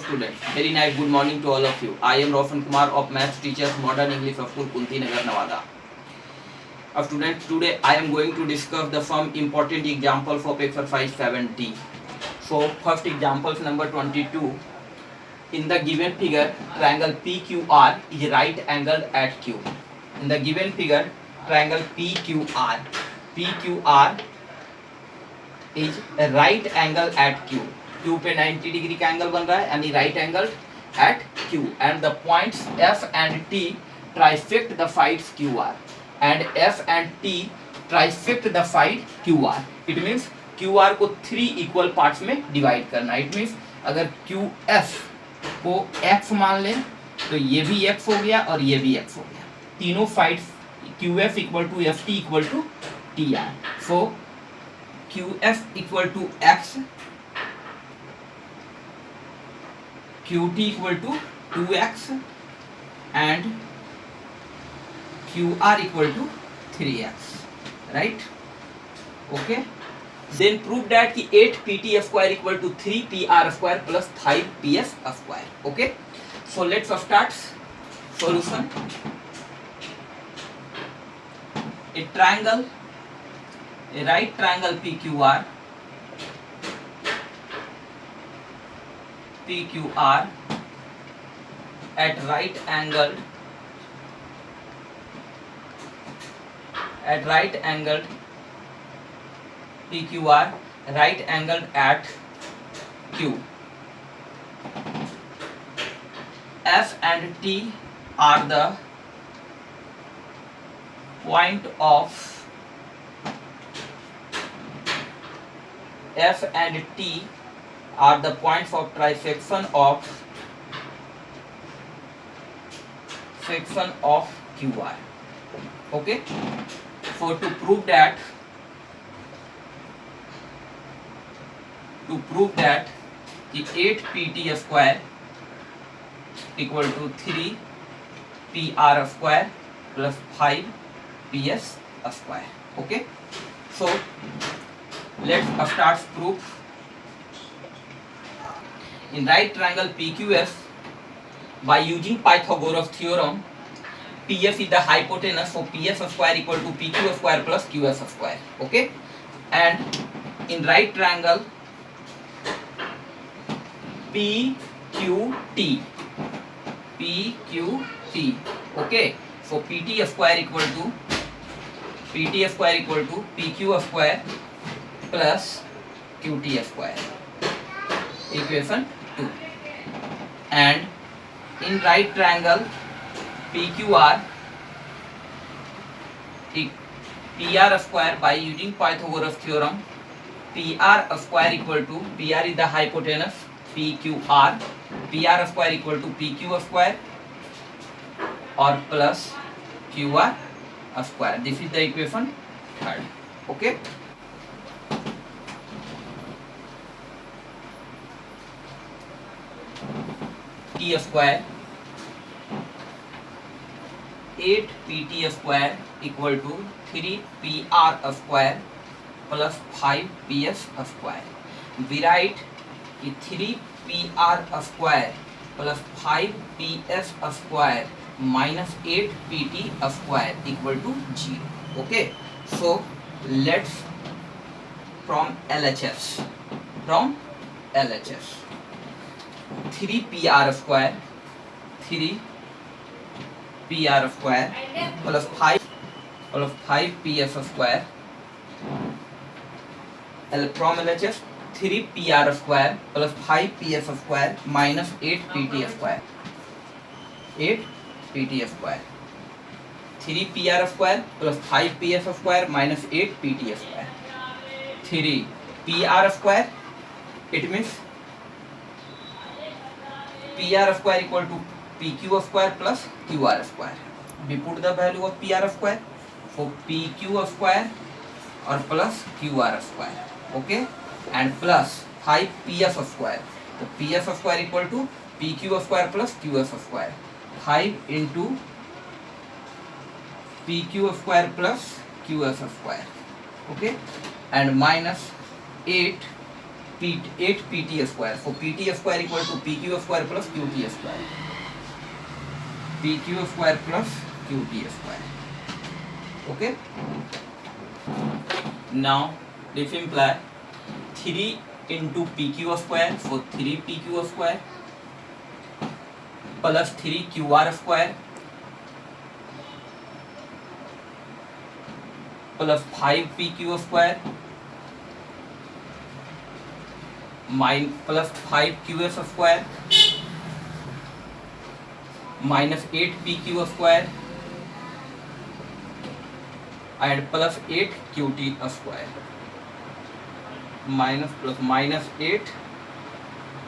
students, very nice good morning to all of you. I am Roshan Kumar of Maths Teachers Modern English of School Kunti Nagar, Nevada. Students, today I am going to discuss the some important examples of exercise 7D. So first example number 22. In the given figure, triangle PQR is right angled at Q. In the given figure, triangle PQR is a right angle at Q. Q पे 90 degree का angle बन रहा है यानी right angle at Q and the points F and T trisect the sides QR and F and T trisect the side QR. It means QR को 3 equal parts में divide करना. It means अगर QF को X मान लें तो ये भी X हो गया और ये भी X हो गया. तीनों sides QF equal to FT equal to TR. So QF equal to X, QT equal to 2x and QR equal to 3x, right? Okay. Then prove that कि 8 PT square equal to 3 PR square plus 5 PS square. Okay. So let's start solution. A triangle, a right triangle PQR at right angled PQR right angled at Q. F and T are the point of F and T are the points of trisection of QR. Okay. So to prove that the 8 PT square equal to 3 PR square plus 5 PS square. Okay. So let's start proof. In right triangle PQS, by using Pythagoras theorem, PS is the hypotenuse, so PS square equal to PQ square plus QS square. Okay. And in right triangle PQT, okay, so PT square equal to PQ square plus QT square. Equation 2. And in right triangle PQR, PR square, by using Pythagoras theorem, PR square equal to, PR is the hypotenuse, PQR, PR square equal to PQ square or plus QR square. This is the equation 3rd. Okay. T square, 8 PT square equal to 3 PR square plus 5 PS square. We write 3 PR square plus 5 PS square minus 8 PT square equal to 0. Okay. So let's from LHS. 3 PR square plus 5 PS square, from LHS 3 PR square plus 5 PS square minus 8 PT square. 3 PR square plus 5 PS square minus 8 PT square. 3 PR square, it means PR square equal to PQ square plus QR square. We put the value of PR square, so PQ square or plus QR square. Okay. And plus 5 PS square. The PS square equal to PQ square plus QS square. 5 into PQ square plus QS square. Okay. And minus 8 8 pt square. So pt square equal to pq square plus qt square. pq square plus qt square. Okay. Now this imply 3 into pq square. So 3 pq square plus 3 qr square plus 5 pq square plus 5 qs square minus 8 pq square and plus 8 qt square minus 8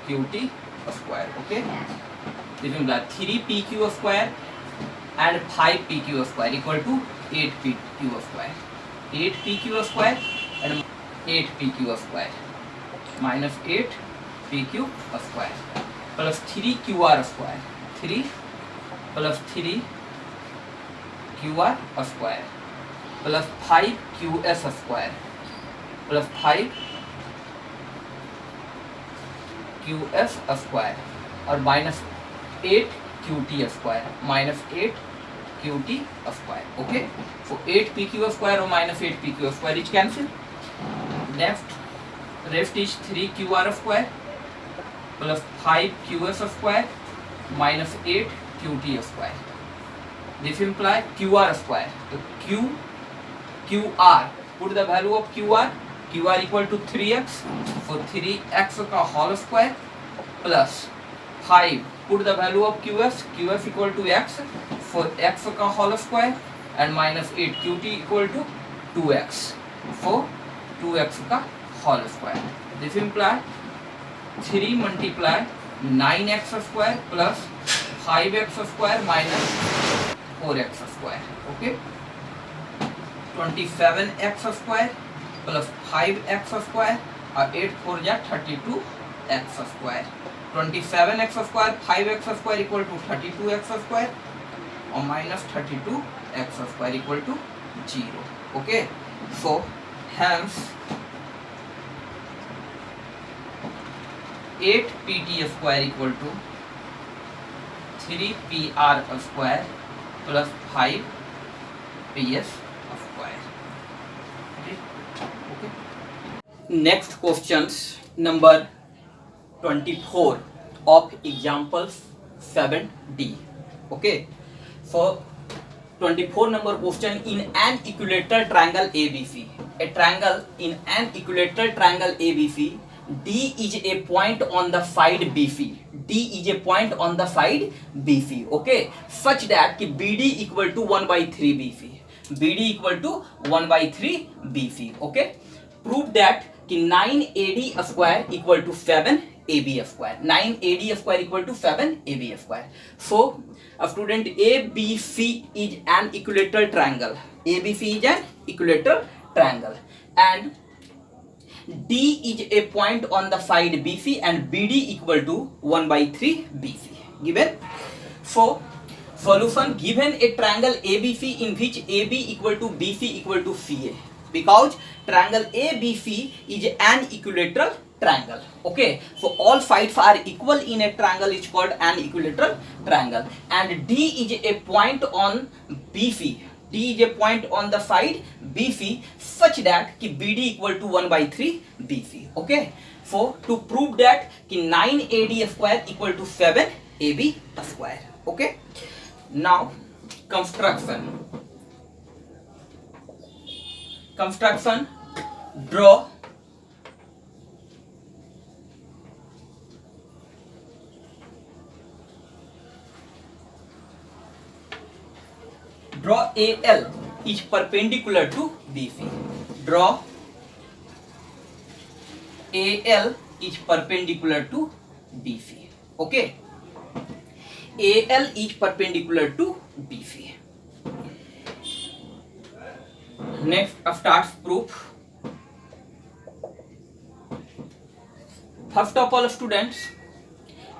qt square. Okay, this is like 3 pq square and 5 pq square equal to 8 pq square. 8 pq square and 8 pq square minus 8 pq square plus 3 qr square. 3 plus 3 qr square plus 5 qs square plus 5 qs square और minus 8 qt square minus 8 qt square. Okay, so 8 pq square or minus 8 pq square is cancelled. Rest is 3 qr square plus 5 qs square minus 8 qt square. This implies qr square. So qr, put the value of qr equal to 3x. So 3x का whole square plus 5, put the value of qs equal to x. For x का whole square and minus 8 qt equal to 2x. So 2x का whole square. This implies 3 multiply 9x square plus 5x square minus 4x square. Okay, 27x square plus 5x square और 8 4 जा 32x square. 27x square 5x square equal to 32x square और minus 32x square equal to 0. Okay, so hence 8 pt square equal to 3 pr square plus 5 ps square. Okay. Next questions number 24 of examples 7d. Okay, so 24 number question, in an equilateral triangle ABC, a triangle in an equilateral triangle ABC, D is a point on the side BC. D is a point on the side BC. Okay, such that BD equal to 1 by 3 BC. BD equal to 1 by 3 BC. Okay, prove that 9AD square equal to 7 AB square. 9AD square equal to 7 AB square. So a student, ABC is an equilateral triangle. ABC is an equilateral triangle and D is a point on the side BC and BD equal to 1 by 3 BC. Given. So solution, given a triangle ABC in which AB equal to BC equal to CA, because triangle ABC is an equilateral triangle. Okay, so all sides are equal in a triangle is called an equilateral triangle and D is a point on BC. D is a point on the side BC such that BD equal to 1 by 3 BC. Okay, so to prove that 9AD square equal to 7 AB square. Okay, now construction. Draw AL is perpendicular to BC. Draw AL is perpendicular to BC. Okay, AL is perpendicular to BC. Next starts proof. First of all, students,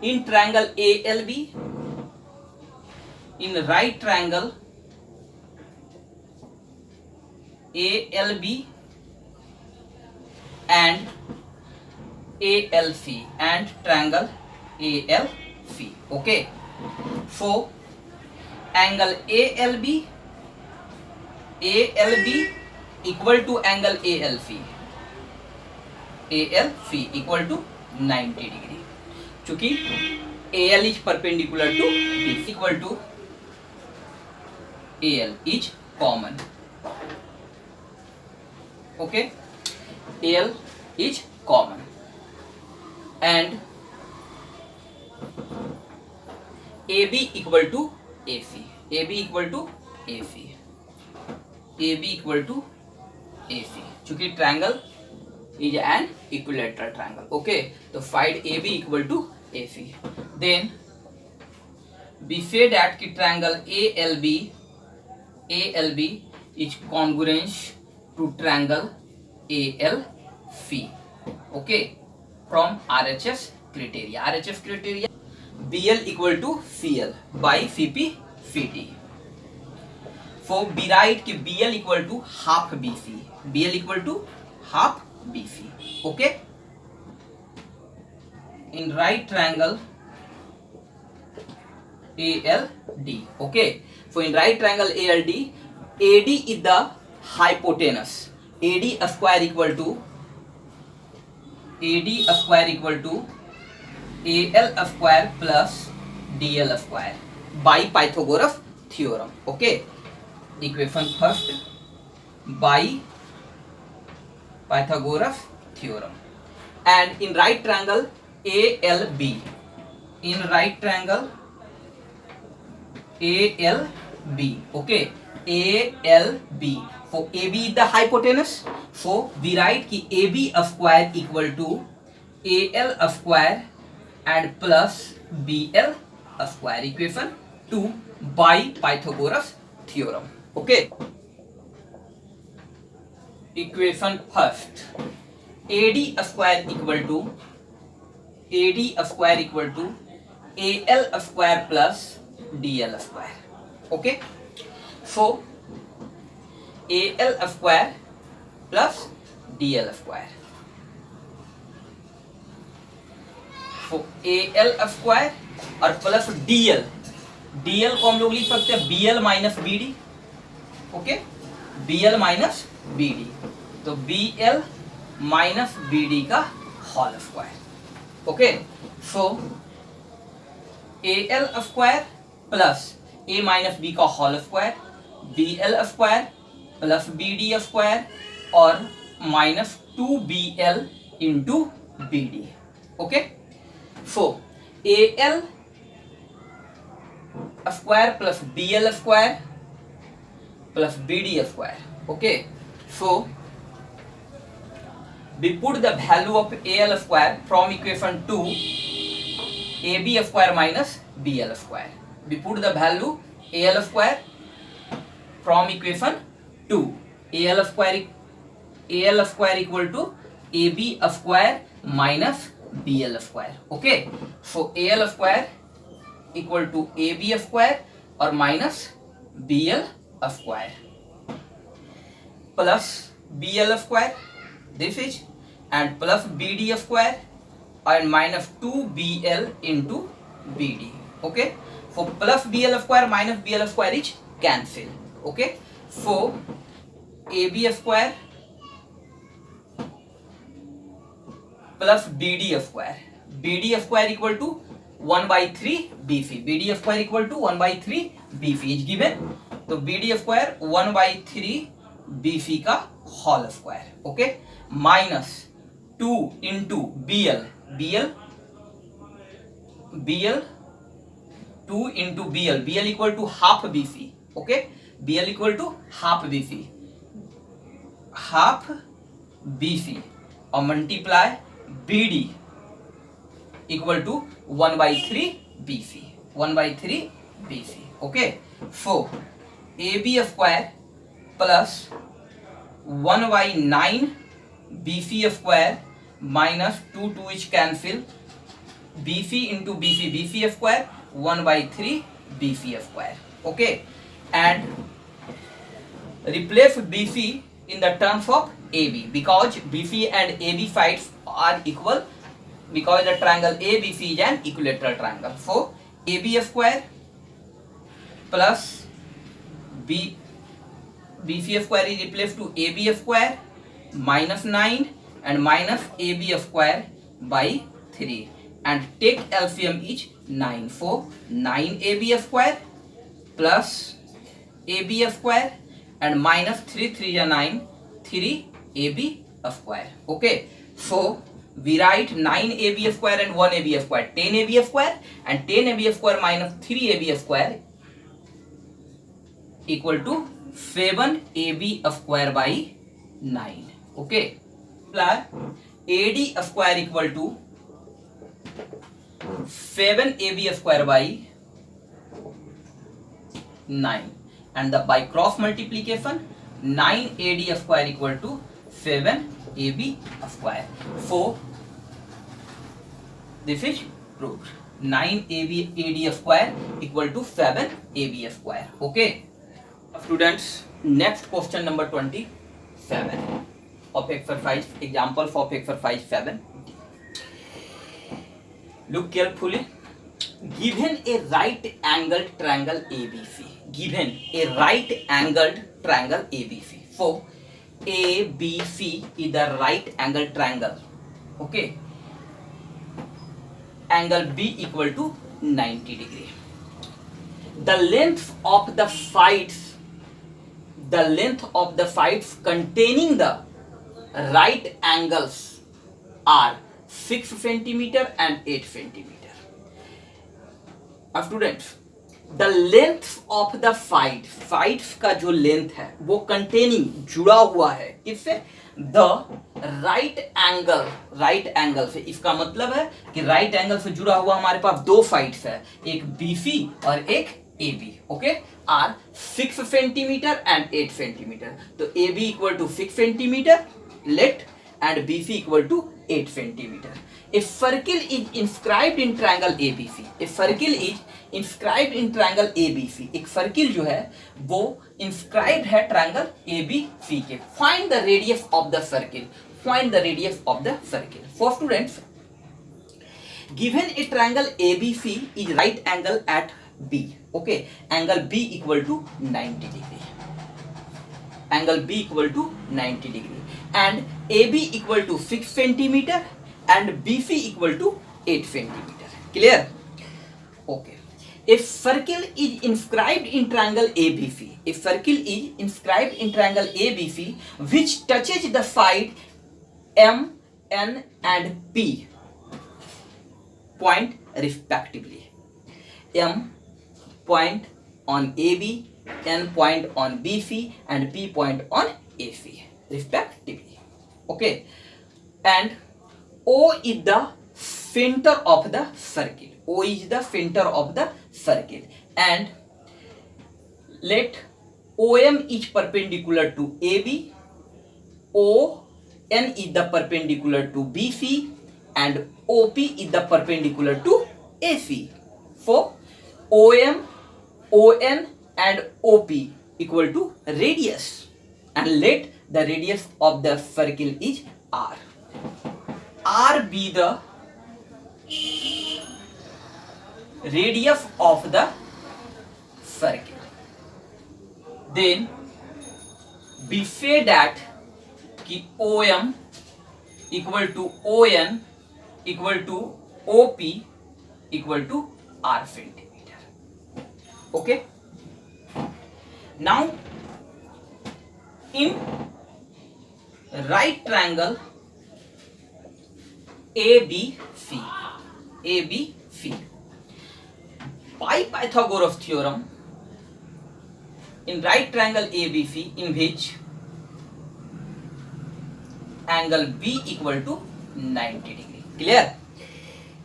in triangle ALB, in right triangle ALB and ALC and triangle ALC. Okay. So angle ALB equal to angle ALC equal to 90 degree. चूंकि AL is perpendicular to B equal to AL is common. Okay, AL is common and AB equal to AC. AB equal to AC. AB equal to AC. चूंकि triangle is an equilateral triangle. Okay, so find AB equal to AC. Then we say that कि triangle ALB is congruent to triangle ALC. Okay, from RHS criteria. RHS criteria BL equal to CL by CP CT. So we write कि BL equal to half BC. BL equal to half BC. Okay. In right triangle ALD. Okay. So in right triangle ALD, AD is the hypotenuse. AD square equal to AL square plus DL square by Pythagoras theorem. Okay. Equation first by Pythagoras theorem. And in right triangle ALB, okay, ALB. So AB is the hypotenuse. So we write कि AB square equal to AL square and plus BL square. Equation 2 by Pythagoras theorem. Okay. Equation first. AD square equal to AL square plus DL square. Okay. So AL square plus DL square. So AL square और plus DL को हम लोग लिख सकते हैं BL minus BD. Okay, BL minus BD. तो BL minus BD का whole square. Okay, so AL square plus A minus B का whole square, BL square plus BD square और minus 2BL into BD. Okay, so AL square plus BL square plus BD square. Okay, so we put the value of AL square from equation 2, AB square minus BL square. We put the value AL square from equation 2, AL square equal to AB square minus BL square. Okay, so AL square equal to AB square or minus BL square plus BL square, this is, and plus BD square and minus 2BL into BD. Okay, so plus BL square minus BL square is cancel. Okay, so AB square plus BD square equal to 1 by 3 BC. BD square equal to 1 by 3 BC is given. तो BD square 1 by 3 BC का whole square. Okay, minus 2 into BL 2 into BL equal to half BC. Okay, BL equal to half BC और multiply BD equal to 1 by 3 BC. Okay, so AB square plus 1 by 9 BC square minus 2 is cancel, BC into BC square 1 by 3 BC square. Okay, and replace BC in the terms of AB because BC and AB sides are equal because the triangle ABC is an equilateral triangle. So AB square plus BC square is replaced to AB square minus 9 and minus AB square by 3, and take LCM is 9. So 9AB square plus AB square and minus 3 3 is 9, 3AB square. Okay, so we write 9AB square and 1AB square, 10AB square, and 10AB square minus 3AB square equal to 7AB square by 9. Okay, plus AD square equal to 7AB square by 9, and the by cross multiplication 9AD square equal to 7AB square. So this is proved. 9AB AD square equal to 7AB square. Okay, students, next question number 27 of exercise, example of exercise 7. Look carefully. Given a right angled triangle ABC, given a right angled triangle ABC, so ABC is the right angled triangle. Okay, angle B equal to 90 degree. The length of the sides containing the right angles are 6 centimeter and 8 centimeter. Students, the length of the sides का जो length है वो containing जुड़ा हुआ है किससे? The right angle से. इसका मतलब है कि राइट एंगल से जुड़ा हुआ हमारे पास दो साइड्स है, एक BC और एक AB. Okay, are 6 centimetre and 8 centimetre. तो AB equal to 6 centimetre let and BC equal to 8 centimeter. A circle is inscribed in triangle ABC. A circle is inscribed in triangle ABC. एक circle जो है वो inscribed है triangle ABC के. Find the radius of the circle. Find the radius of the circle. For students, given a triangle ABC is right angle at B. Okay, angle B equal to 90 degree. Angle B equal to 90 degree. And AB equal to 6 centimeter and BC equal to 8 centimeter. Clear? Okay. A circle is inscribed in triangle ABC. A circle is inscribed in triangle ABC which touches the side M, N and P point respectively. M point on AB, N point on BC and P point on AC respectively. Okay, and O is the center of the circle. O is the center of the circle, and let OM is perpendicular to AB, ON is the perpendicular to BC, and OP is the perpendicular to AC. So OM, ON and OP equal to radius, and let the radius of the circle is R. R be the radius of the circle. Then we say that कि OM equal to ON equal to OP equal to R centimeter. Okay. Now in right triangle ABC, by Pythagoras theorem, in right triangle ABC in which angle B equal to 90 degree. Clear?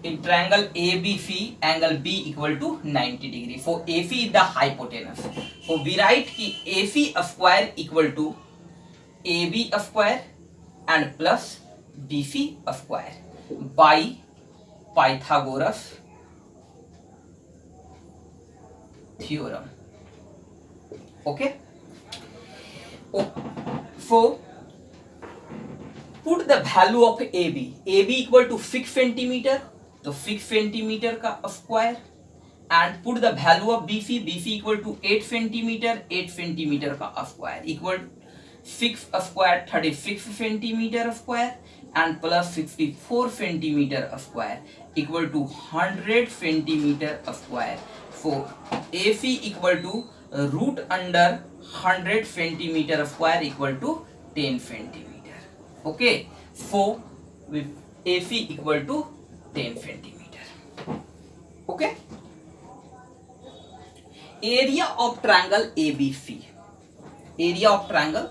In triangle ABC, angle B equal to 90 degree. So AC is the hypotenuse. So we write कि AC square equal to AB square and plus BC square by Pythagoras theorem. Okay. So put the value of A B equal to 6 centimetre, तो 6 centimetre का square, and put the value of B C equal to 8 centimetre, 8 centimetre का square equal 6 square 36 centimetre square and plus 64 centimetre square equal to 100 centimetre square. So AC equal to root under 100 centimeter square equal to 10 centimeter. Okay, so with AC equal to 10 centimeter. Okay. Area of triangle ABC. Area of triangle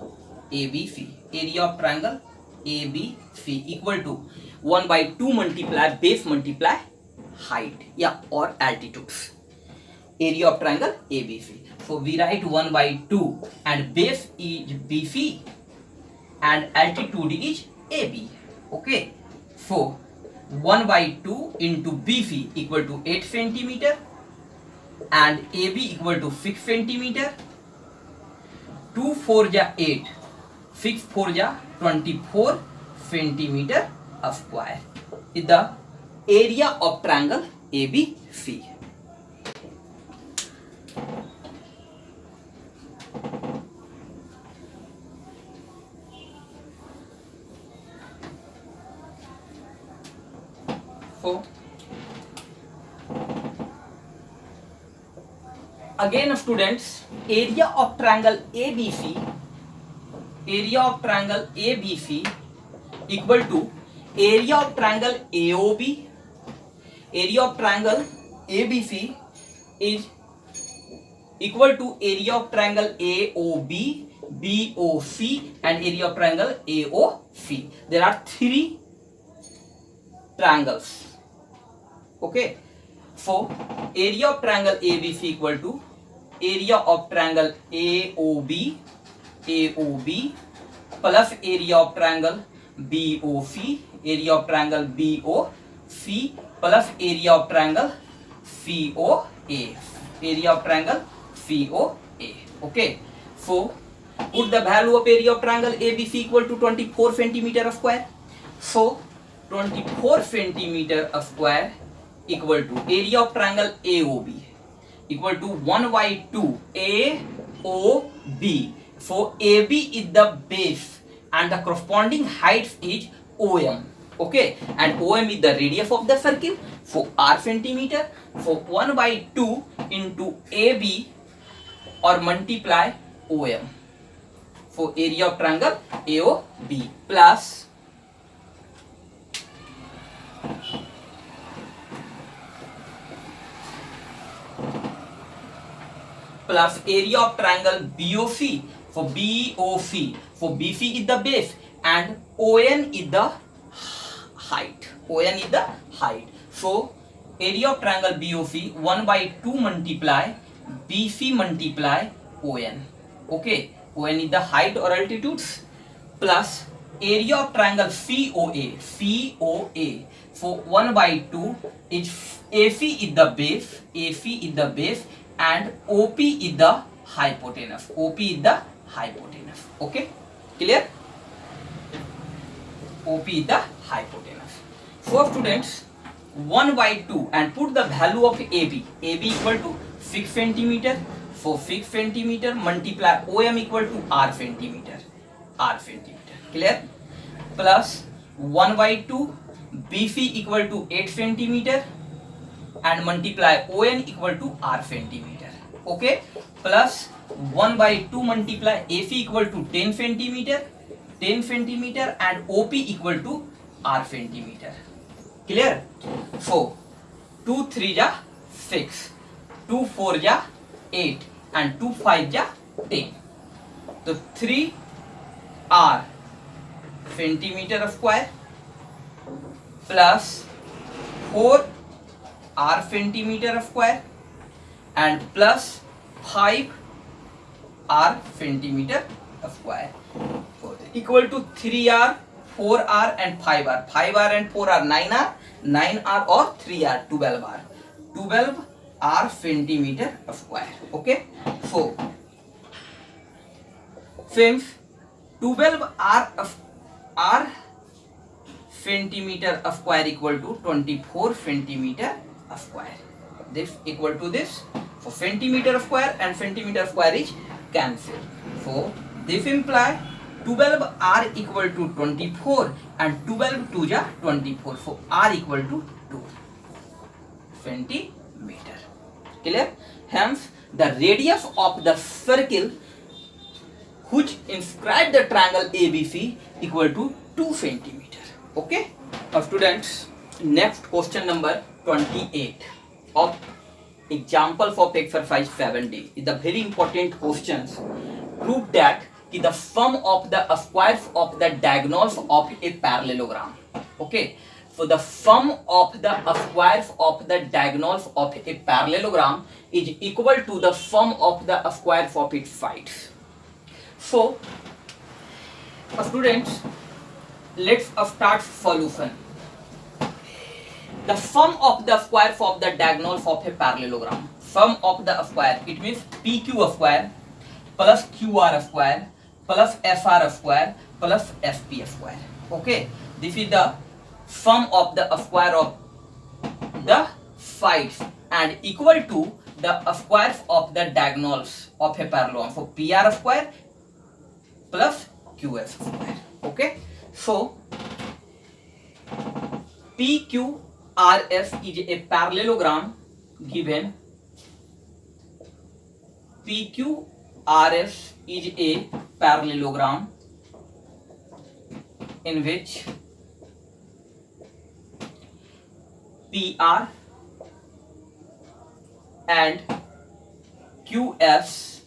ABC. Area of triangle ABC equal to 1 by 2 multiply base multiply height, yeah, or altitudes. Area of triangle ABC. So we write 1 by 2 and base is BC and altitude is AB. Okay. So 1 by 2 into BC equal to 8 centimeter and AB equal to 6 centimeter. 2 4 ja 8, 6 4 ja 24 centimeter square is the area of triangle ABC. So again students, area of triangle ABC, area of triangle ABC equal to area of triangle AOB. Area of triangle ABC is equal to area of triangle AOB, BOC and area of triangle AOC. There are 3 triangles. Okay, so area of triangle ABC equal to area of triangle AOB plus area of triangle BOC, area of triangle BOC plus area of triangle COA, area of triangle COA. Okay, so put the value of area of triangle ABC equal to 24 centimeter square. So 24 centimeter square equal to area of triangle AOB equal to 1 by 2 AOB. So AB is the base and the corresponding height is OM. Okay, and OM is the radius of the circle. So R centimeter. So 1 by 2 into AB or multiply OM. So area of triangle AOB plus area of triangle BOC. For BOC, for BC is the base and ON is the height. ON is the height. So area of triangle BOC 1 by 2 multiply BC multiply ON. Okay, ON is the height or altitudes plus area of triangle COA. So 1 by 2 is AC is the base. AC is the base and OP is the hypotenuse. OP is the hypotenuse. Okay, clear? OP is the hypotenuse. So students, 1 by 2 and put the value of AB. AB equal to 6 centimeter. So 6 centimeter multiply OM equal to R centimeter. R centimeter. Clear? Plus 1 by 2 BC equal to 8 centimeter and multiply ON equal to R centimeter. Okay, plus 1 by 2 multiply AC equal to 10 centimeter, 10 centimeter and OP equal to R centimeter. Clear? So 2 3 ja 6, 2 4 ja 8 and 2 5 ja 10. So 3 R centimeter square plus 4 R centimeter square and plus 5 R centimeter square equal to 3R, 4R and 5R. 5R and 4R 9R, 9R or 3R 12R. 12R centimeter square. Okay, so since 12R centimeter square equal to 24 centimeter square. This equal to this. So centimeter square and centimeter square is cancelled. So this imply 12 r equal to 24 and 12 2 ja 24. So r equal to 2 centimeter. Clear? Hence the radius of the circle which inscribe the triangle ABC equal to 2 centimeter. Okay? Now students, next question number 28 of example for exercise 7D is the very important questions. Prove that the sum of the squares of the diagonals of a parallelogram. Okay, so the sum of the squares of the diagonals of a parallelogram is equal to the sum of the squares of its sides. So students, let's start solution. The sum of the squares of the diagonals of a parallelogram. Sum of the square, it means PQ square plus QR square plus SR square plus SP square. Okay, this is the sum of the square of the sides and equal to the squares of the diagonals of a parallelogram. So PR square plus QS square. Okay, so PQRS is a parallelogram given. PQRS is a parallelogram in which PR and QS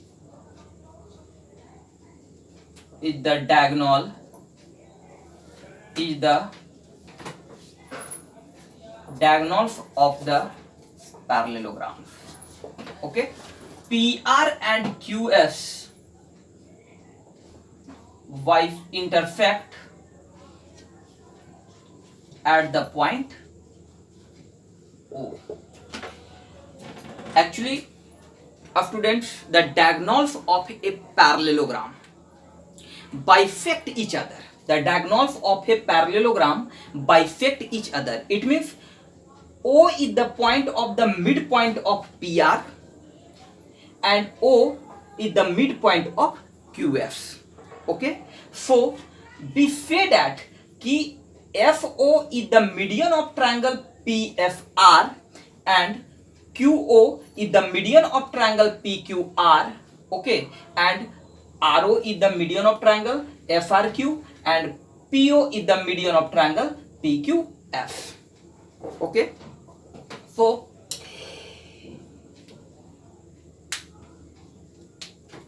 is the diagonal, is the diagonals of the parallelogram. Okay, PR and QS y intersect at the point O. Actually, students, the diagonals of a parallelogram bisect each other. The diagonals of a parallelogram bisect each other. It means O is the point of the midpoint of PR and O is the midpoint of QS. Okay, so we say that ki FO is the median of triangle PFR and QO is the median of triangle PQR. Okay, and RO is the median of triangle FRQ and PO is the median of triangle PQF. Okay, so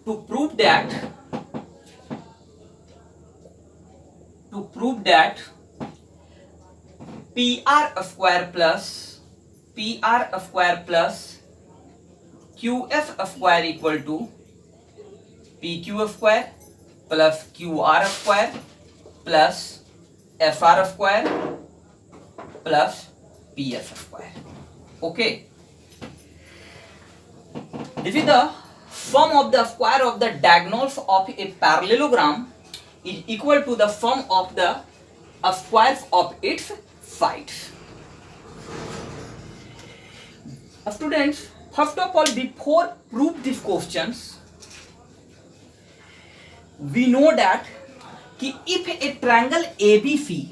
to prove that PR square plus QF square equal to PQ square plus QR square plus FR square plus PS square. Okay, this is the sum of the square of the diagonals of a parallelogram is equal to the sum of the squares of its sides. Students, first of all, before prove these questions, we know that कि if a triangle ABC,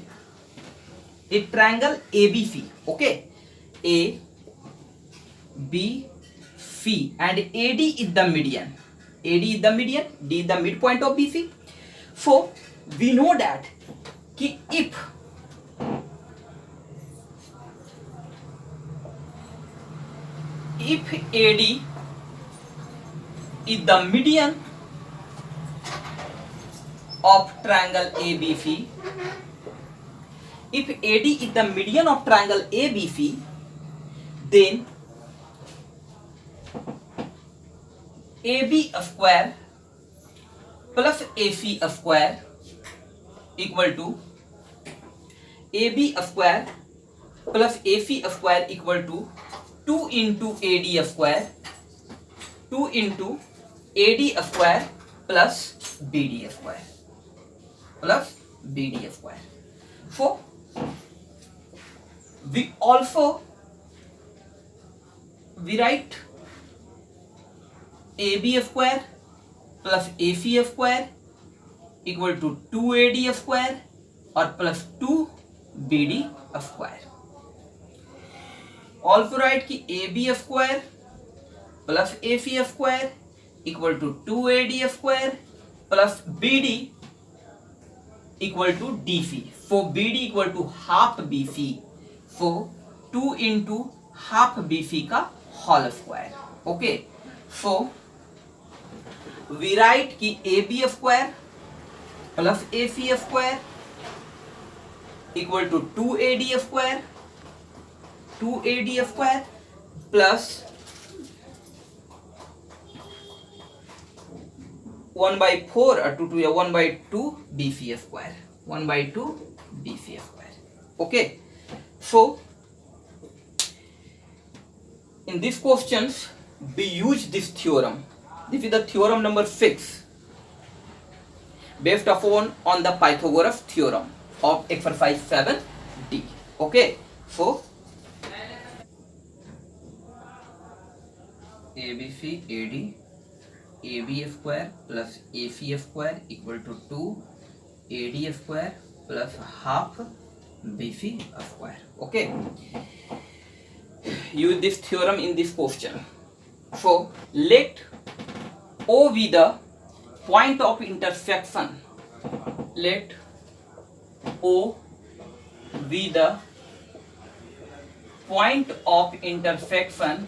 okay, A, B, C and AD is the median, D is the midpoint of BC. So we know that कि if AD is the median of triangle ABC, if AD is the median of triangle ABC, then AB square plus AC square equal to AB square plus AC square equal to 2 into AD square, 2 into AD square plus BD square. So we also we write AB square plus AC square equal to 2AD square or plus 2BD square. Also write कि AB square plus AC square equal to 2AD square plus BD equal to DC. So BD equal to half BC. So 2 into half BC का whole square. Okay. So we write कि AB square plus AC square equal to 2AD square plus 1 by 4 or 2 to 1 by 2 BC square. 1 by 2 BC square. Okay. So in these questions we use this theorem. This is the theorem number 6 based upon on the Pythagoras theorem of exercise 7D. Okay. So ABC AD AB square plus AC square equal to 2 AD square plus half BC square. Okay. Use this theorem in this question. So let O be the point of intersection. Let O be the point of intersection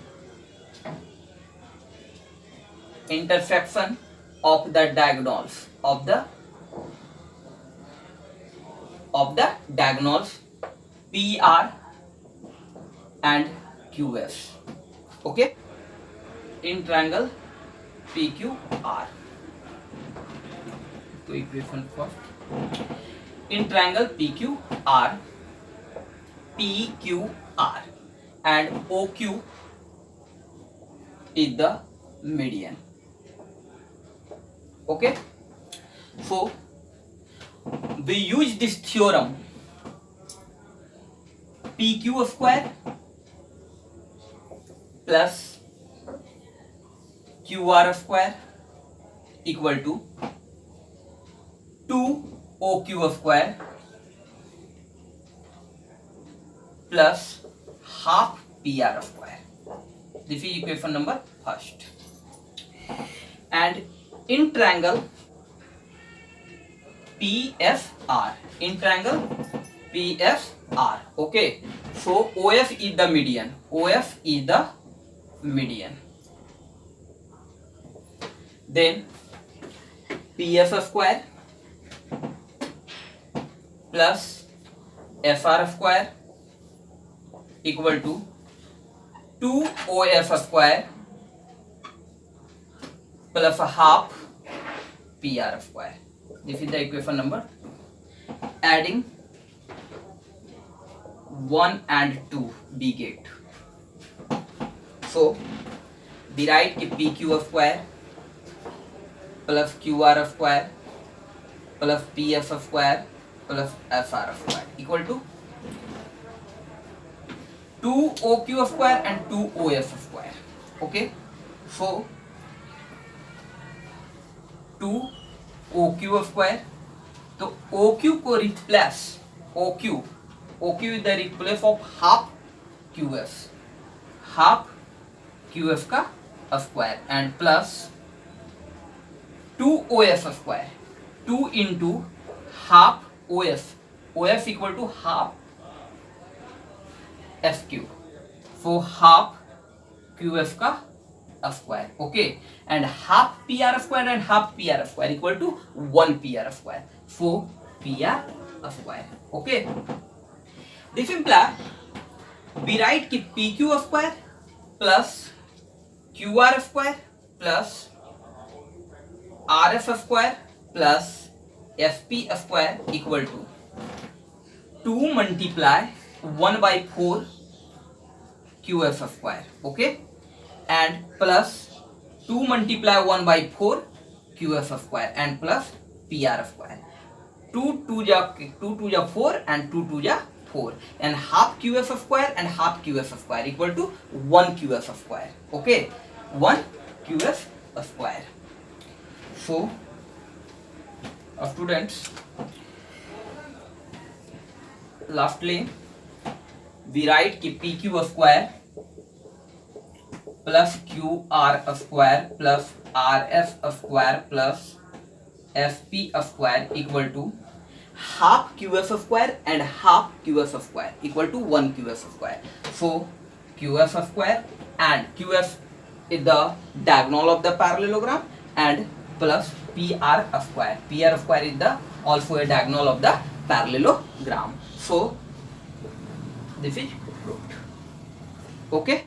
of the diagonals of the diagonals PR and QS. Okay, in triangle PQR. So equation first. In triangle PQR and OQ is the median. Okay, so we use this theorem. PQ square plus QR square equal to 2OQ square plus half PR square. This is equation number first. And in triangle PSR, okay, so OF is the median. Then PS square plus SR square equal to 2OF square plus half PR square. This is the equation number. Adding 1 and 2 we get. So we write PQ square plus QR square plus PS square plus SR square equal to 2OQ square and 2OF square. Okay, so 2OQ square, तो OQ को replace OQ is the replace of half QS का square and plus 2OF square, 2 into half OF equal to half SQ, so half QF का square. Okay, and half PR square and half PR square equal to 1 PR square, so PR square. Okay, this implies we write कि PQ square plus QR square plus RF square plus SP square equal to 2 multiply 1 by 4 QF square. Okay, and plus 2 multiply 1 by 4 QF square and plus PR square. 2 2 ja 4 and 2 2 ja 4, and half QF square and half QF square equal to 1 QF square. Okay, 1 QF square. So students, lastly we write कि PQ square plus QR square plus RS square plus SP square equal to half QS square and half QS square equal to 1 QS square. So QS square and QS is the diagonal of the parallelogram, and plus PR square. PR square is the also a diagonal of the parallelogram. So this is proved. Okay.